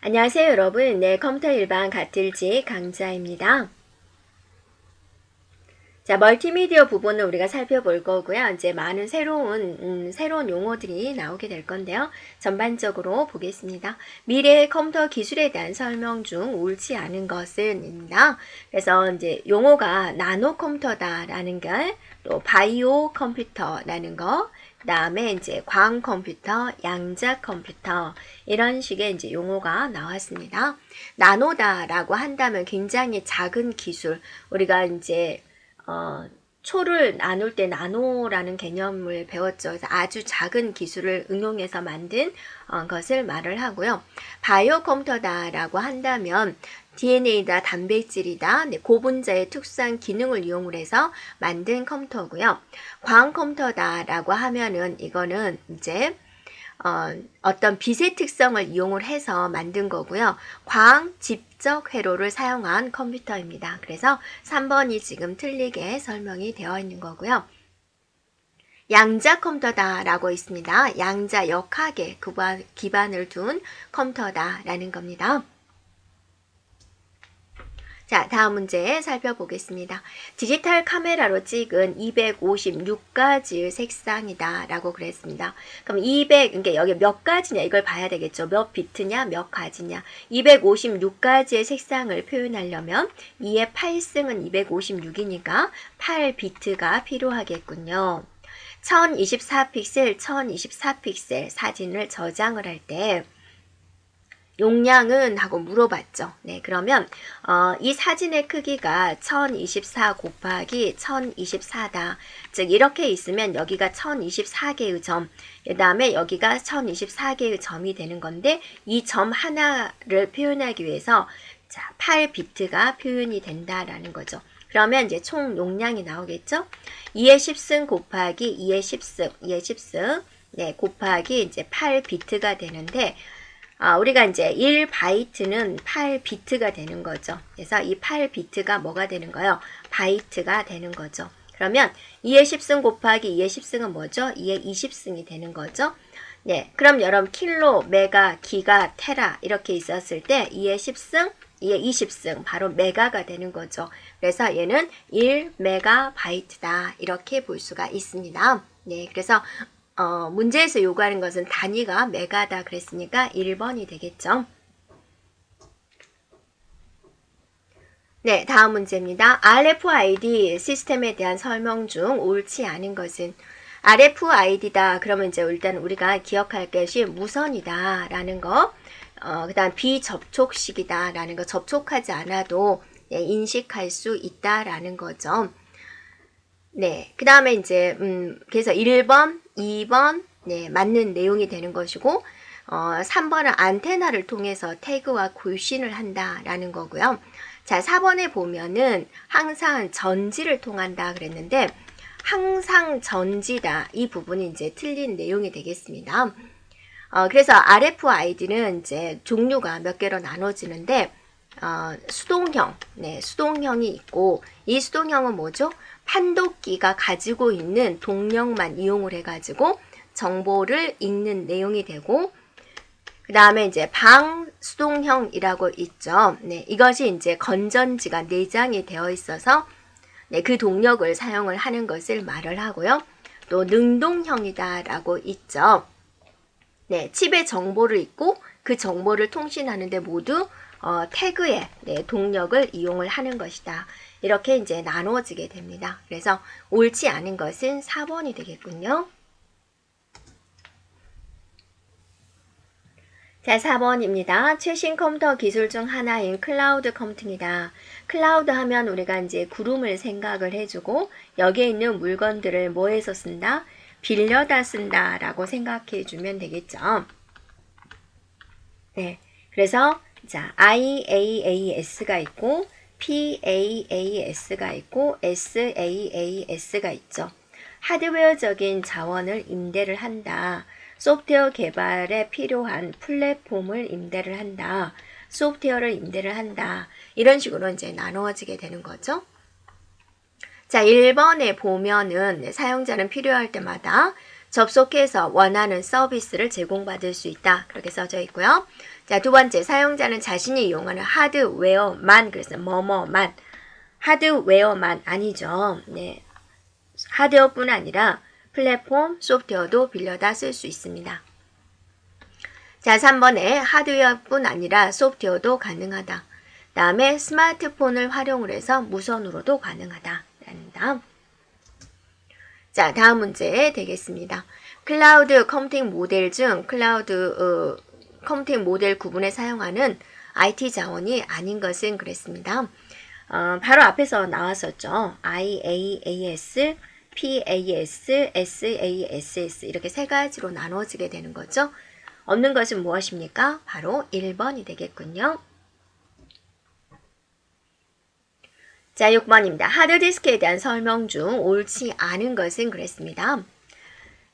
안녕하세요 여러분. 네, 컴퓨터 일반 가틀지 강자입니다. 자, 멀티미디어 부분을 우리가 살펴볼 거고요. 이제 많은 새로운 용어들이 나오게 될 건데요. 전반적으로 보겠습니다. 미래의 컴퓨터 기술에 대한 설명 중 옳지 않은 것은입니다. 그래서 이제 용어가 나노 컴퓨터다라는 게, 또 바이오 컴퓨터라는 거, 그 다음에 이제 광 컴퓨터, 양자 컴퓨터, 이런 식의 이제 용어가 나왔습니다. 나노다라고 한다면 굉장히 작은 기술, 우리가 이제 초를 나눌 때 나노라는 개념을 배웠죠. 그래서 아주 작은 기술을 응용해서 만든 것을 말을 하고요. 바이오 컴퓨터다라고 한다면 DNA다, 단백질이다, 고분자의 특수한 기능을 이용을 해서 만든 컴퓨터고요. 광 컴퓨터다라고 하면은 이거는 이제 어떤 빛의 특성을 이용을 해서 만든 거고요. 광 집적 회로를 사용한 컴퓨터입니다. 그래서 3번이 지금 틀리게 설명이 되어 있는 거고요. 양자 컴퓨터다라고 있습니다. 양자 역학에 기반을 둔 컴퓨터다라는 겁니다. 자, 다음 문제 살펴보겠습니다. 디지털 카메라로 찍은 256가지의 색상이다 라고 그랬습니다. 그럼 200, 여기 몇 가지냐 이걸 봐야 되겠죠. 몇 비트냐 몇 가지냐. 256가지의 색상을 표현하려면 2의 8승은 256이니까 8비트가 필요하겠군요. 1024픽셀, 1024픽셀 사진을 저장을 할 때 용량은 하고 물어봤죠. 네, 그러면 이 사진의 크기가 1024 곱하기 1024다. 즉 이렇게 있으면 여기가 1024개의 점, 그 다음에 여기가 1024개의 점이 되는 건데 이 점 하나를 표현하기 위해서 8비트가 표현이 된다라는 거죠. 그러면 이제 총 용량이 나오겠죠. 2의 10승 곱하기 2의 10승, 네, 곱하기 이제 8비트가 되는데 우리가 이제 1바이트는 8비트가 되는 거죠. 그래서 이 8비트가 뭐가 되는 거예요? 바이트가 되는 거죠. 그러면 2의 10승 곱하기 2의 10승은 뭐죠? 2의 20승이 되는 거죠. 네, 그럼 여러분 킬로, 메가, 기가, 테라 이렇게 있었을 때 2의 10승, 2의 20승 바로 메가가 되는 거죠. 그래서 얘는 1메가바이트다 이렇게 볼 수가 있습니다. 네, 그래서 문제에서 요구하는 것은 단위가 메가다 그랬으니까 1번이 되겠죠. 네, 다음 문제입니다. RFID 시스템에 대한 설명 중 옳지 않은 것은 RFID다. 그러면 이제 일단 우리가 기억할 것이 무선이다 라는 거, 그 다음 비접촉식이다 라는 거, 접촉하지 않아도 인식할 수 있다 라는 거죠. 네, 그 다음에 이제 그래서 1번, 2번 네, 맞는 내용이 되는 것이고 3번은 안테나를 통해서 태그와 골신을 한다라는 거고요. 자, 4번에 보면은 항상 전지를 통한다 그랬는데 항상 전지다. 이 부분이 이제 틀린 내용이 되겠습니다. 그래서 RFID는 이제 종류가 몇 개로 나눠지는데 수동형, 네, 수동형이 있고 이 수동형은 뭐죠? 판독기가 가지고 있는 동력만 이용을 해가지고 정보를 읽는 내용이 되고 그 다음에 이제 방수동형이라고 있죠. 네, 이것이 이제 건전지가 내장이 되어 있어서 네, 그 동력을 사용을 하는 것을 말을 하고요. 또 능동형이다라고 있죠. 네, 칩에 정보를 읽고 그 정보를 통신하는데 모두 태그의 동력을 이용을 하는 것이다. 이렇게 이제 나누어지게 됩니다. 그래서 옳지 않은 것은 4번이 되겠군요. 자, 4번입니다. 최신 컴퓨터 기술 중 하나인 클라우드 컴퓨팅이다. 클라우드 하면 우리가 이제 구름을 생각을 해주고 여기에 있는 물건들을 뭐해서 쓴다? 빌려다 쓴다 라고 생각해 주면 되겠죠. 네, 그래서 자, IaaS가 있고 PAAS가 있고 SaaS가 있죠. 하드웨어적인 자원을 임대를 한다. 소프트웨어 개발에 필요한 플랫폼을 임대를 한다. 소프트웨어를 임대를 한다. 이런 식으로 이제 나누어지게 되는 거죠. 자, 1번에 보면은 사용자는 필요할 때마다 접속해서 원하는 서비스를 제공받을 수 있다. 그렇게 써져 있고요. 자, 두 번째, 사용자는 자신이 이용하는 하드웨어만, 그래서 뭐뭐만, 하드웨어만 아니죠. 네, 하드웨어뿐 아니라 플랫폼, 소프트웨어도 빌려다 쓸 수 있습니다. 자, 3번에 하드웨어뿐 아니라 소프트웨어도 가능하다. 다음에 스마트폰을 활용을 해서 무선으로도 가능하다. 라는 자, 다음 문제 되겠습니다. 클라우드 컴퓨팅 모델 중 클라우드 컴퓨팅 모델 구분에 사용하는 IT 자원이 아닌 것은 그랬습니다. 바로 앞에서 나왔었죠. IaaS, PaaS, SaaS 이렇게 세 가지로 나눠지게 되는 거죠. 없는 것은 무엇입니까? 바로 1번이 되겠군요. 자, 6번입니다. 하드디스크에 대한 설명 중 옳지 않은 것은 그랬습니다.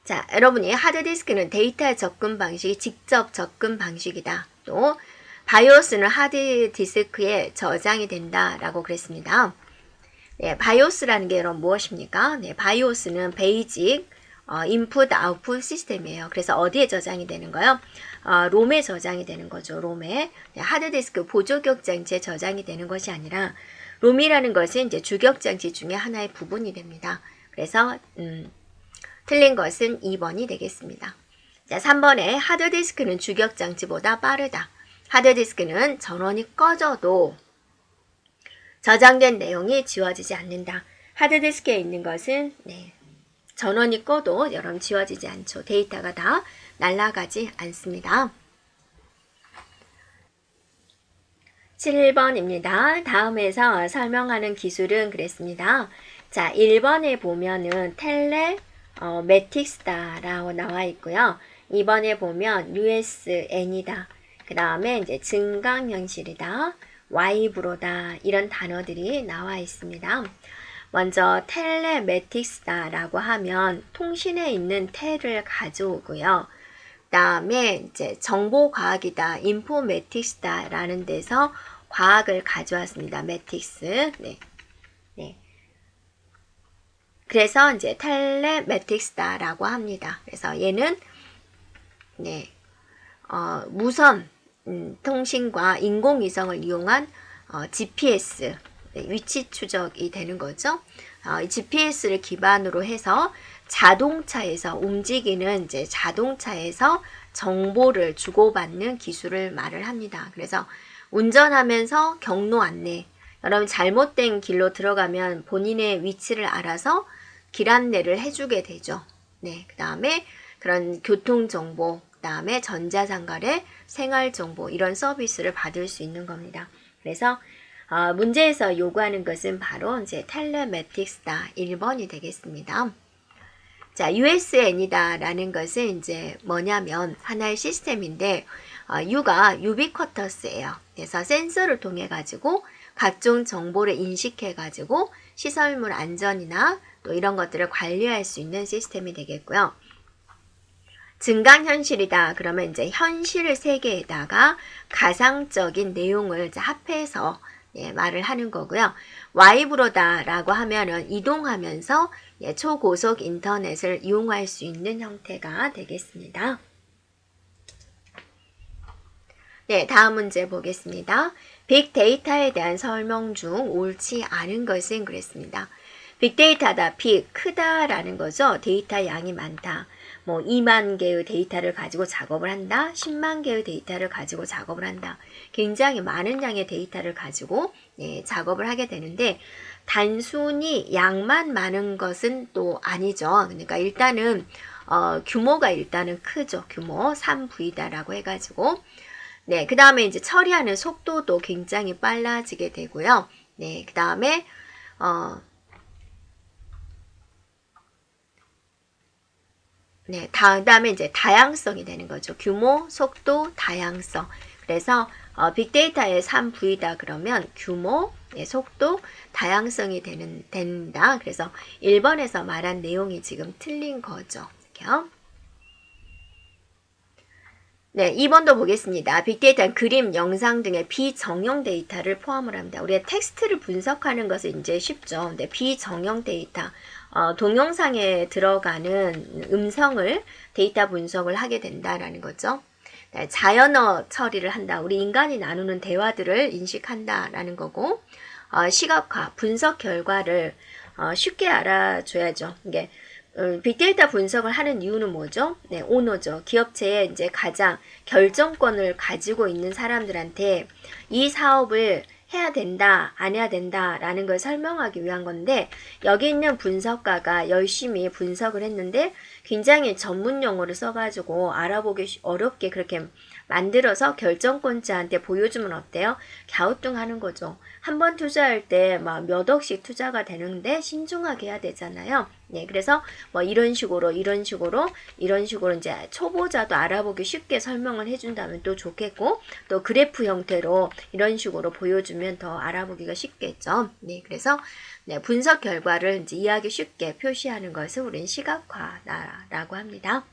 자, 여러분이 하드디스크는 데이터 접근 방식이 직접 접근 방식이다. 또 바이오스는 하드디스크에 저장이 된다라고 그랬습니다. 네, 바이오스라는 게 여러분 무엇입니까? 네, 바이오스는 베이직 인풋 아웃풋 시스템이에요. 그래서 어디에 저장이 되는 거요? 롬에 저장이 되는 거죠. 롬에. 네, 하드디스크 보조격 장치에 저장이 되는 것이 아니라 롬이라는 것은 이제 주격 장치 중에 하나의 부분이 됩니다. 그래서 틀린 것은 2번이 되겠습니다. 자, 3번에 하드디스크는 주격 장치보다 빠르다. 하드디스크는 전원이 꺼져도 저장된 내용이 지워지지 않는다. 하드디스크에 있는 것은 전원이 꺼도 여러분 지워지지 않죠. 데이터가 다 날아가지 않습니다. 7번입니다. 다음에서 설명하는 기술은 그랬습니다. 자, 1번에 보면은 텔레매틱스다라고 나와 있고요. 2번에 보면 USN이다. 그 다음에 이제 증강현실이다. 와이브로다. 이런 단어들이 나와 있습니다. 먼저 텔레매틱스다라고 하면 통신에 있는 텔을 가져오고요. 그 다음에 이제 정보과학이다. 인포매틱스다라는 데서 과학을 가져왔습니다. 매틱스. 네. 그래서 이제 텔레매틱스다라고 합니다. 그래서 얘는 무선 통신과 인공위성을 이용한 GPS 위치 추적이 되는 거죠. GPS를 기반으로 해서 자동차에서 움직이는 이제 자동차에서 정보를 주고받는 기술을 말을 합니다. 그래서 운전하면서 경로 안내, 여러분 잘못된 길로 들어가면 본인의 위치를 알아서 길 안내를 해주게 되죠. 네, 그 다음에 그런 교통정보, 그 다음에 전자상거래, 생활정보 이런 서비스를 받을 수 있는 겁니다. 그래서 문제에서 요구하는 것은 바로 이제 텔레매틱스다 1번이 되겠습니다. 자, USN이다 라는 것은 이제 뭐냐면 하나의 시스템인데 U가 유비쿼터스예요. 그래서 센서를 통해 가지고 각종 정보를 인식해 가지고 시설물 안전이나 또 이런 것들을 관리할 수 있는 시스템이 되겠고요. 증강현실이다. 그러면 이제 현실 세계에다가 가상적인 내용을 이제 합해서 말을 하는 거고요. 와이브로다라고 하면은 이동하면서 초고속 인터넷을 이용할 수 있는 형태가 되겠습니다. 네, 다음 문제 보겠습니다. 빅데이터에 대한 설명 중 옳지 않은 것은 그랬습니다. 빅데이터다, 빅, 크다라는 거죠. 데이터 양이 많다. 뭐 2만 개의 데이터를 가지고 작업을 한다. 10만 개의 데이터를 가지고 작업을 한다. 굉장히 많은 양의 데이터를 가지고 작업을 하게 되는데 단순히 양만 많은 것은 또 아니죠. 그러니까 일단은 규모가 일단은 크죠. 규모 3V다라고 해가지고 그 다음에 이제 처리하는 속도도 굉장히 빨라지게 되고요. 그 다음에 다음에 이제 다양성이 되는 거죠. 규모, 속도, 다양성. 그래서 빅데이터의 3V다 그러면 규모, 속도, 다양성이 된다. 그래서 1번에서 말한 내용이 지금 틀린 거죠. 이렇게요. 네, 2번도 보겠습니다. 빅데이터는 그림, 영상 등의 비정형 데이터를 포함을 합니다. 우리가 텍스트를 분석하는 것은 이제 쉽죠. 근데 비정형 데이터, 동영상에 들어가는 음성을 데이터 분석을 하게 된다라는 거죠. 자연어 처리를 한다. 우리 인간이 나누는 대화들을 인식한다라는 거고, 시각화, 분석 결과를 쉽게 알아줘야죠. 이게 빅데이터 분석을 하는 이유는 뭐죠? 네, 오너죠. 기업체의 이제 가장 결정권을 가지고 있는 사람들한테 이 사업을 해야 된다, 안 해야 된다 라는 걸 설명하기 위한 건데, 여기 있는 분석가가 열심히 분석을 했는데 굉장히 전문 용어를 써가지고 알아보기 어렵게 그렇게 만들어서 결정권자한테 보여주면 어때요? 갸우뚱하는 거죠. 한 번 투자할 때 막 몇 억씩 투자가 되는데 신중하게 해야 되잖아요. 네, 그래서 뭐 이런 식으로 이제 초보자도 알아보기 쉽게 설명을 해준다면 또 좋겠고, 또 그래프 형태로 이런 식으로 보여주면 더 알아보기가 쉽겠죠. 네, 그래서 네, 분석 결과를 이제 이해하기 쉽게 표시하는 것을 우리는 시각화라고 합니다.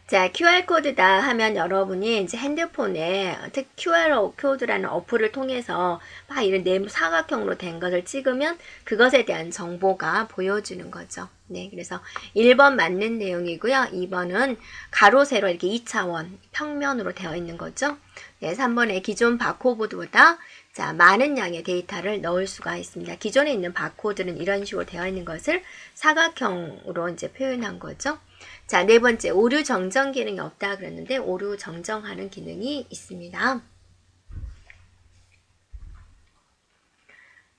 자, QR코드다 하면 여러분이 이제 핸드폰에 QR코드라는 어플을 통해서 막 이런 사각형으로 된 것을 찍으면 그것에 대한 정보가 보여주는 거죠. 네, 그래서 1번 맞는 내용이고요. 2번은 가로, 세로 이렇게 2차원 평면으로 되어 있는 거죠. 네, 3번에 기존 바코드보다 자, 많은 양의 데이터를 넣을 수가 있습니다. 기존에 있는 바코드는 이런 식으로 되어 있는 것을 사각형으로 이제 표현한 거죠. 자, 네 번째, 오류 정정 기능이 없다 그랬는데 오류 정정하는 기능이 있습니다.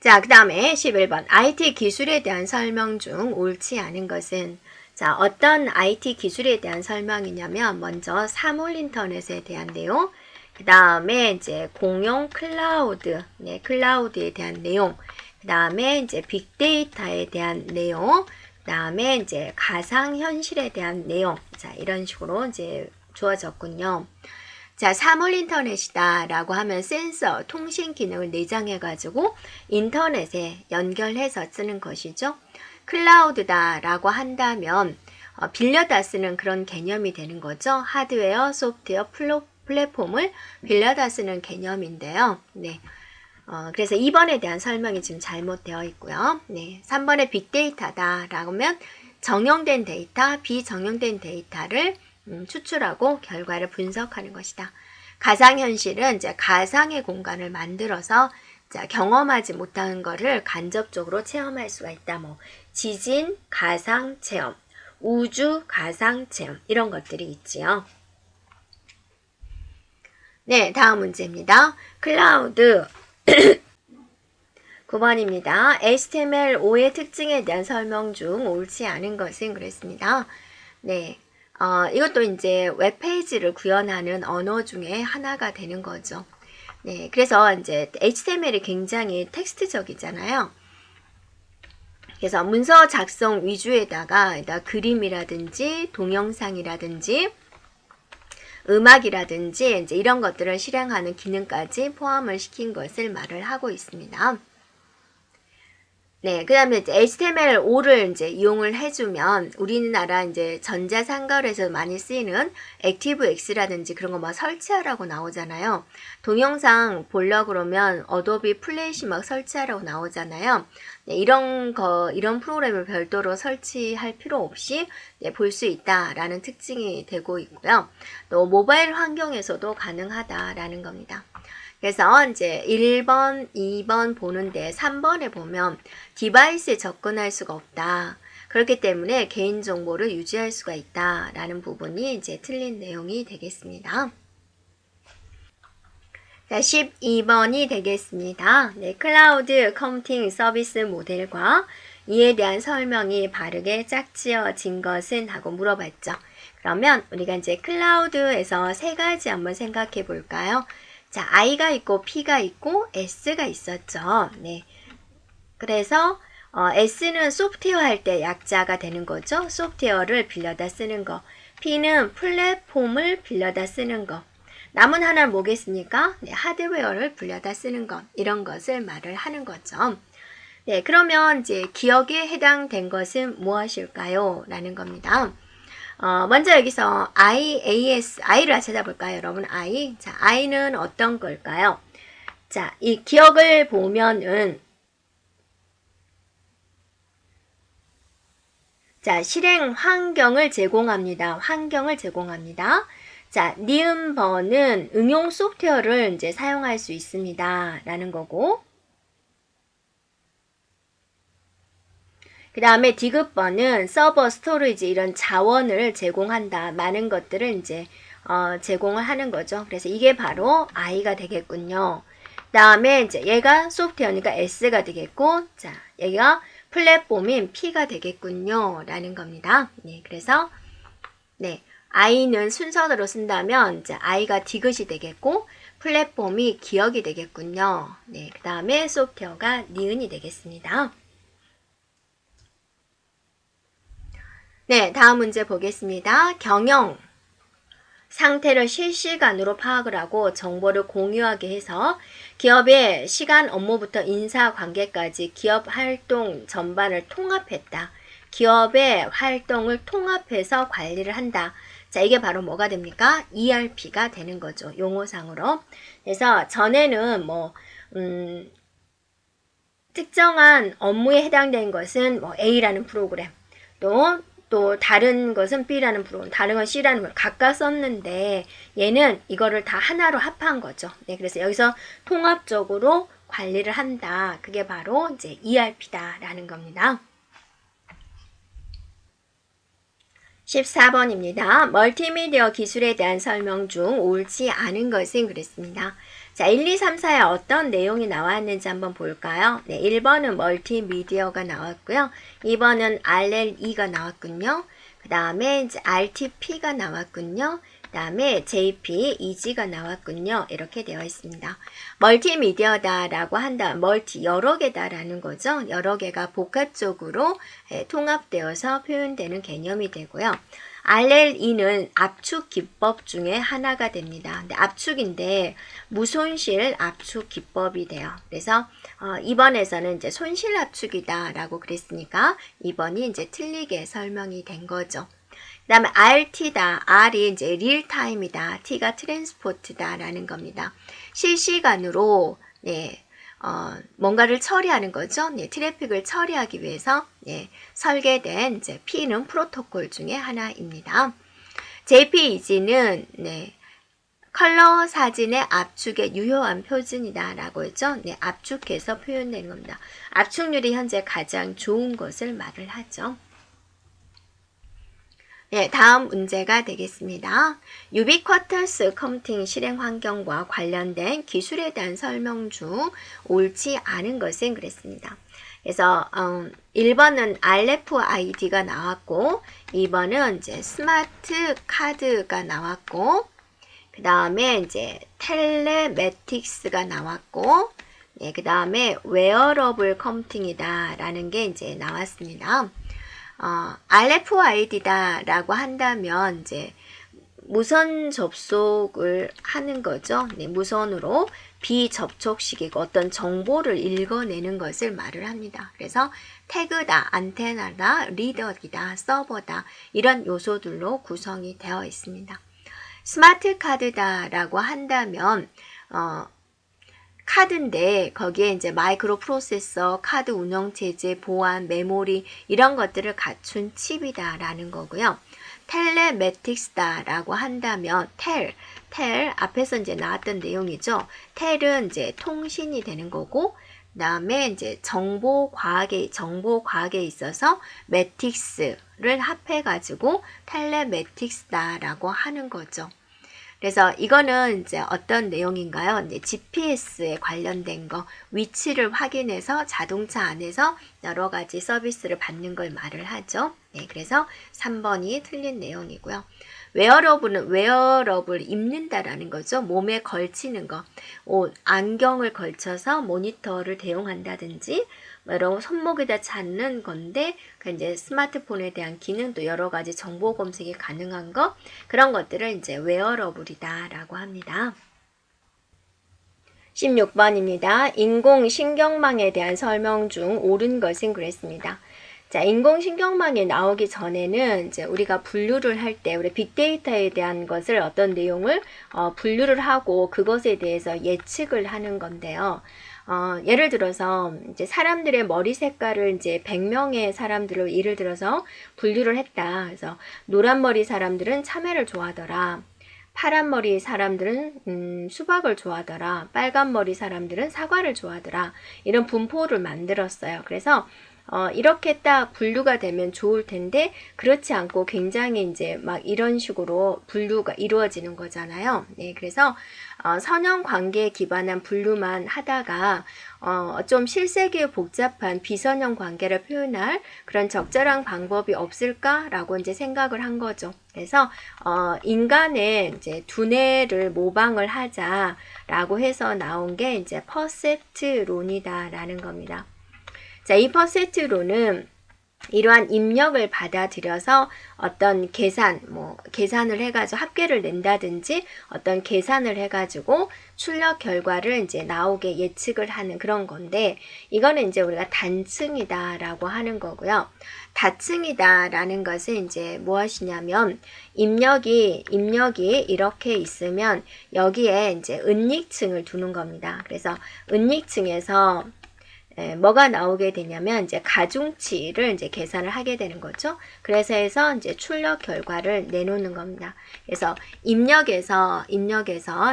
자, 그 다음에 11번, IT 기술에 대한 설명 중 옳지 않은 것은, 자, 어떤 IT 기술에 대한 설명이냐면 먼저 사물 인터넷에 대한 내용, 그 다음에 이제 공용 클라우드, 네, 클라우드에 대한 내용, 그 다음에 이제 빅데이터에 대한 내용, 그 다음에 이제 가상현실에 대한 내용, 자, 이런 식으로 이제 주어졌군요. 자, 사물 인터넷이다 라고 하면 센서, 통신 기능을 내장해 가지고 인터넷에 연결해서 쓰는 것이죠. 클라우드다 라고 한다면 빌려다 쓰는 그런 개념이 되는 거죠. 하드웨어, 소프트웨어, 플랫폼을 빌려다 쓰는 개념인데요. 네. 그래서 2번에 대한 설명이 지금 잘못되어 있고요. 네. 3번에 빅데이터다 라고 하면 정형된 데이터, 비정형된 데이터를 추출하고 결과를 분석하는 것이다. 가상현실은 이제 가상의 공간을 만들어서 자, 경험하지 못하는 것을 간접적으로 체험할 수가 있다. 뭐 지진 가상 체험, 우주 가상 체험 이런 것들이 있지요. 네, 다음 문제입니다. 클라우드 9번입니다. HTML5의 특징에 대한 설명 중 옳지 않은 것은 그랬습니다. 네, 이것도 이제 웹페이지를 구현하는 언어 중에 하나가 되는 거죠. 네, 그래서 이제 HTML이 굉장히 텍스트적이잖아요. 그래서 문서 작성 위주에다가 그림이라든지 동영상이라든지 음악이라든지 이제 이런 것들을 실행하는 기능까지 포함을 시킨 것을 말을 하고 있습니다. 네, 그 다음에 이제 HTML5를 이제 이용을 해주면 우리나라 이제 전자상거래에서 많이 쓰이는 액티브엑스라든지 그런 거 막 설치하라고 나오잖아요. 동영상 보려고 그러면 어도비 플래시 막 설치하라고 나오잖아요. 네, 이런 프로그램을 별도로 설치할 필요 없이 네, 볼 수 있다라는 특징이 되고 있고요. 또 모바일 환경에서도 가능하다라는 겁니다. 그래서 이제 1번, 2번 보는데 3번에 보면 디바이스에 접근할 수가 없다. 그렇기 때문에 개인정보를 유지할 수가 있다. 라는 부분이 이제 틀린 내용이 되겠습니다. 자, 12번이 되겠습니다. 네, 클라우드 컴퓨팅 서비스 모델과 이에 대한 설명이 바르게 짝지어진 것은 하고 물어봤죠. 그러면 우리가 이제 클라우드에서 세 가지 한번 생각해 볼까요? 자, I가 있고 P가 있고 S가 있었죠. 네. 그래서 S는 소프트웨어 할 때 약자가 되는 거죠. 소프트웨어를 빌려다 쓰는 거. P는 플랫폼을 빌려다 쓰는 거. 남은 하나는 뭐겠습니까? 네, 하드웨어를 빌려다 쓰는 것. 이런 것을 말을 하는 거죠. 네, 그러면 이제 기억에 해당된 것은 무엇일까요? 라는 겁니다. 먼저 여기서 I를 찾아볼까요, 여러분? I. 자, I는 어떤 걸까요? 자, 이 기억을 보면은 자, 실행 환경을 제공합니다. 환경을 제공합니다. 자, 니은번은 응용 소프트웨어를 이제 사용할 수 있습니다. 라는 거고. 그 다음에 디귿번은 서버, 스토리지 이런 자원을 제공한다. 많은 것들을 이제 제공을 하는 거죠. 그래서 이게 바로 I가 되겠군요. 그 다음에 이제 얘가 소프트웨어니까 S가 되겠고, 자, 얘가 플랫폼인 P가 되겠군요. 라는 겁니다. 네, 그래서, 네, I는 순서대로 쓴다면, 이제 I가 디귿이 되겠고, 플랫폼이 기억이 되겠군요. 네, 그 다음에 소프트웨어가 니은이 되겠습니다. 네, 다음 문제 보겠습니다. 경영. 상태를 실시간으로 파악을 하고 정보를 공유하게 해서 기업의 시간 업무부터 인사관계까지 기업 활동 전반을 통합했다. 기업의 활동을 통합해서 관리를 한다. 자, 이게 바로 뭐가 됩니까? ERP가 되는 거죠. 용어상으로. 그래서 전에는 특정한 업무에 해당되는 것은 A라는 프로그램, 또 다른 것은 B라는 프로그램, 다른 건 C라는 프로그램 각각 썼는데 얘는 이거를 다 하나로 합한 거죠. 네, 그래서 여기서 통합적으로 관리를 한다. 그게 바로 이제 ERP다라는 겁니다. 14번입니다. 멀티미디어 기술에 대한 설명 중 옳지 않은 것은 그랬습니다. 자, 1, 2, 3, 4에 어떤 내용이 나왔는지 한번 볼까요? 네, 1번은 멀티미디어가 나왔고요. 2번은 RLE가 나왔군요. 그 다음에 이제 RTP가 나왔군요. 그 다음에 JP, EG가 나왔군요. 이렇게 되어 있습니다. 멀티미디어다라고 한다. 멀티, 여러 개다라는 거죠. 여러 개가 복합적으로 통합되어서 표현되는 개념이 되고요. RLE는 압축 기법 중에 하나가 됩니다. 근데 압축인데 무손실 압축 기법이 돼요. 그래서 2번에서는 이제 손실 압축이다라고 그랬으니까 2번이 이제 틀리게 설명이 된 거죠. 그 다음에 RT다. R이 이제 릴타임이다. T가 트랜스포트다라는 겁니다. 실시간으로 뭔가를 처리하는 거죠. 네, 트래픽을 처리하기 위해서 설계된 이제 P는 프로토콜 중에 하나입니다. JPEG는 컬러 사진의 압축의 유효한 표준이다라고 했죠. 네, 압축해서 표현되는 겁니다. 압축률이 현재 가장 좋은 것을 말을 하죠. 네, 다음 문제가 되겠습니다. 유비쿼터스 컴퓨팅 실행 환경과 관련된 기술에 대한 설명 중 옳지 않은 것은 그랬습니다. 그래서 1번은 RFID가 나왔고 2번은 이제 스마트 카드가 나왔고 그 다음에 이제 텔레매틱스가 나왔고 그 다음에 웨어러블 컴퓨팅이다 라는 게 이제 나왔습니다. RFID다라고 한다면 이제 무선 접속을 하는 거죠. 네, 무선으로 비접촉식이고 어떤 정보를 읽어내는 것을 말을 합니다. 그래서 태그다, 안테나다, 리더기다, 서버다 이런 요소들로 구성이 되어 있습니다. 스마트 카드다라고 한다면 카드인데 거기에 이제 마이크로 프로세서, 카드 운영체제, 보안, 메모리 이런 것들을 갖춘 칩이다라는 거고요. 텔레매틱스다라고 한다면 텔 앞에서 이제 나왔던 내용이죠. 텔은 이제 통신이 되는 거고 그다음에 이제 정보 과학에 있어서 매틱스를 합해 가지고 텔레매틱스다라고 하는 거죠. 그래서 이거는 이제 어떤 내용인가요? 이제 GPS에 관련된 거, 위치를 확인해서 자동차 안에서 여러 가지 서비스를 받는 걸 말을 하죠. 네, 그래서 3번이 틀린 내용이고요. 웨어러블은 웨어러블 입는다라는 거죠. 몸에 걸치는 거. 안경을 걸쳐서 모니터를 대용한다든지 여러 손목에다 찾는 건데 이제 스마트폰에 대한 기능도 여러 가지 정보 검색이 가능한 거 그런 것들을 이제 웨어러블이다라고 합니다. 16번입니다. 인공신경망에 대한 설명 중 옳은 것은 그랬습니다. 자, 인공신경망이 나오기 전에는 이제 우리가 분류를 할 때 우리 빅데이터에 대한 것을 어떤 내용을 분류를 하고 그것에 대해서 예측을 하는 건데요. 예를 들어서 이제 사람들의 머리 색깔을 이제 100명의 사람들을 예를 들어서 분류를 했다. 그래서 노란 머리 사람들은 참외를 좋아하더라. 파란 머리 사람들은 수박을 좋아하더라. 빨간 머리 사람들은 사과를 좋아하더라. 이런 분포를 만들었어요. 그래서 이렇게 딱 분류가 되면 좋을 텐데 그렇지 않고 굉장히 이제 막 이런 식으로 분류가 이루어지는 거잖아요. 네, 그래서 선형 관계에 기반한 분류만 하다가 좀 실세계의 복잡한 비선형 관계를 표현할 그런 적절한 방법이 없을까라고 이제 생각을 한 거죠. 그래서 인간의 이제 두뇌를 모방을 하자라고 해서 나온 게 이제 퍼셉트론이다라는 겁니다. 자, 이 퍼셉트론은 이러한 입력을 받아들여서 어떤 계산을 해가지고 합계를 낸다든지 어떤 계산을 해가지고 출력 결과를 이제 나오게 예측을 하는 그런 건데, 이거는 이제 우리가 단층이다라고 하는 거고요. 다층이다라는 것은 이제 무엇이냐면, 입력이 이렇게 있으면 여기에 이제 은닉층을 두는 겁니다. 그래서 은닉층에서 뭐가 나오게 되냐면 이제 가중치를 이제 계산을 하게 되는 거죠. 그래서 해서 이제 출력 결과를 내놓는 겁니다. 그래서 입력에서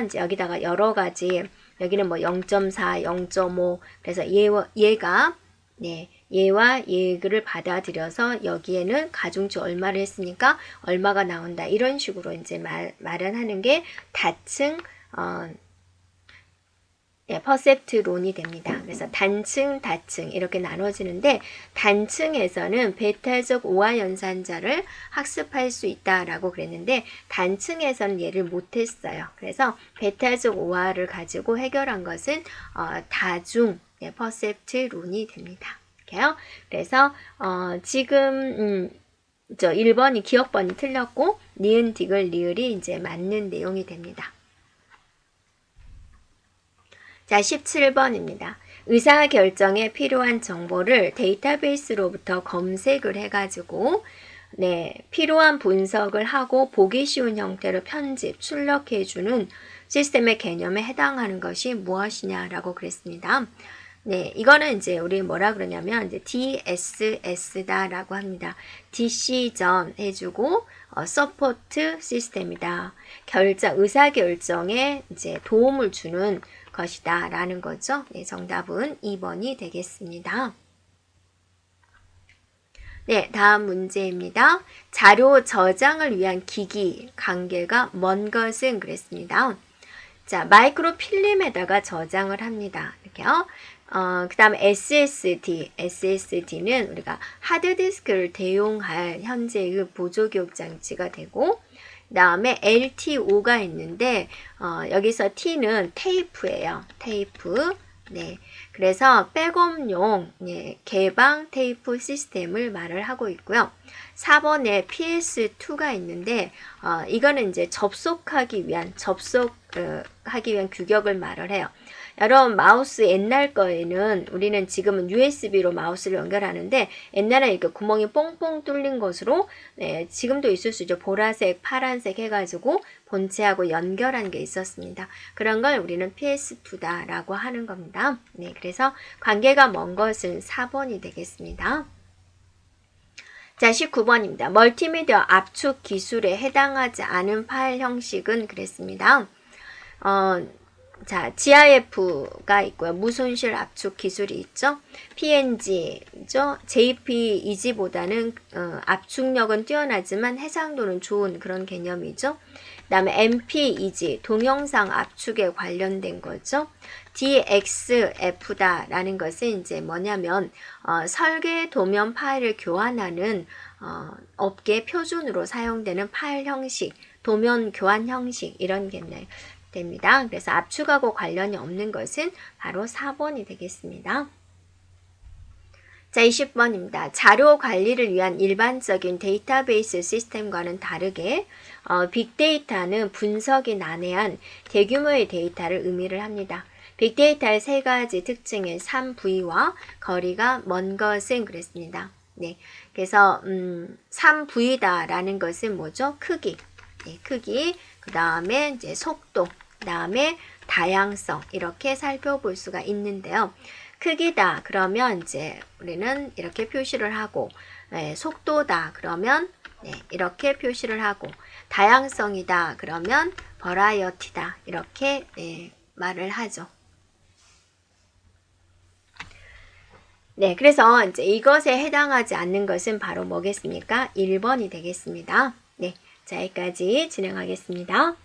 이제 여기다가 여러 가지, 여기는 뭐 0.4, 0.5, 그래서 얘가 얘와 얘를 받아들여서 여기에는 가중치 얼마를 했으니까 얼마가 나온다. 이런 식으로 이제 말을 하는 게 다층 퍼셉트론이 됩니다. 그래서 단층, 다층 이렇게 나눠지는데, 단층에서는 배타적 오화 연산자를 학습할 수 있다라고 그랬는데 단층에서는 얘를 못했어요. 그래서 배타적 오화를 가지고 해결한 것은 다중 퍼셉트론이 됩니다. 이렇게요. 그래서 지금 1번이 기억번이 틀렸고 니은, 디귿, 리을이 이제 맞는 내용이 됩니다. 자, 17번입니다. 의사결정에 필요한 정보를 데이터베이스로부터 검색을 해가지고 필요한 분석을 하고 보기 쉬운 형태로 편집, 출력해주는 시스템의 개념에 해당하는 것이 무엇이냐라고 그랬습니다. 네, 이거는 이제 우리 뭐라 그러냐면 이제 DSS다라고 합니다. 디시전 해주고 서포트 시스템이다. 의사결정에 이제 도움을 주는 것이다 라는 거죠. 네, 정답은 2번이 되겠습니다. 네, 다음 문제입니다. 자료 저장을 위한 기기 관계가 먼 것은 그랬습니다. 자, 마이크로필름에다가 저장을 합니다. 이렇게요. 그 다음 SSD는 우리가 하드디스크를 대용할 현재의 보조교육 장치가 되고, 그 다음에 LTO가 있는데 여기서 T는 테이프예요. 테이프. 네, 그래서 백업용 개방 테이프 시스템을 말을 하고 있고요. 4번에 PS2가 있는데 이거는 이제 접속하기 위한 규격을 말을 해요. 여러분 마우스 옛날 거에는 우리는 지금은 USB로 마우스를 연결하는데 옛날에 이렇게 구멍이 뽕뽕 뚫린 것으로 지금도 있을 수 있죠. 보라색, 파란색 해가지고 본체하고 연결한 게 있었습니다. 그런 걸 우리는 PS2다라고 하는 겁니다. 네, 그래서 관계가 먼 것은 4번이 되겠습니다. 자, 19번입니다. 멀티미디어 압축 기술에 해당하지 않은 파일 형식은 그랬습니다. 자, GIF가 있고요. 무손실 압축 기술이 있죠. PNG죠. JPEG보다는 압축력은 뛰어나지만 해상도는 좋은 그런 개념이죠. 그 다음에 MPEG, 동영상 압축에 관련된 거죠. DXF다라는 것은 이제 뭐냐면 설계 도면 파일을 교환하는 업계 표준으로 사용되는 파일 형식, 도면 교환 형식 이런 개념 됩니다. 그래서 압축하고 관련이 없는 것은 바로 4번이 되겠습니다. 자, 20번입니다. 자료 관리를 위한 일반적인 데이터베이스 시스템과는 다르게 빅데이터는 분석이 난해한 대규모의 데이터를 의미를 합니다. 빅데이터의 세 가지 특징인 3V와 거리가 먼 것은 그랬습니다. 네, 그래서 3V다라는 것은 뭐죠? 크기. 네, 크기. 그 다음에 이제 속도. 다음에 다양성 이렇게 살펴볼 수가 있는데요. 크기다 그러면 이제 우리는 이렇게 표시를 하고 속도다 그러면 이렇게 표시를 하고 다양성이다 그러면 버라이어티다 이렇게 말을 하죠. 네, 그래서 이제 이것에 해당하지 않는 것은 바로 뭐겠습니까? 1번이 되겠습니다. 네, 자, 여기까지 진행하겠습니다.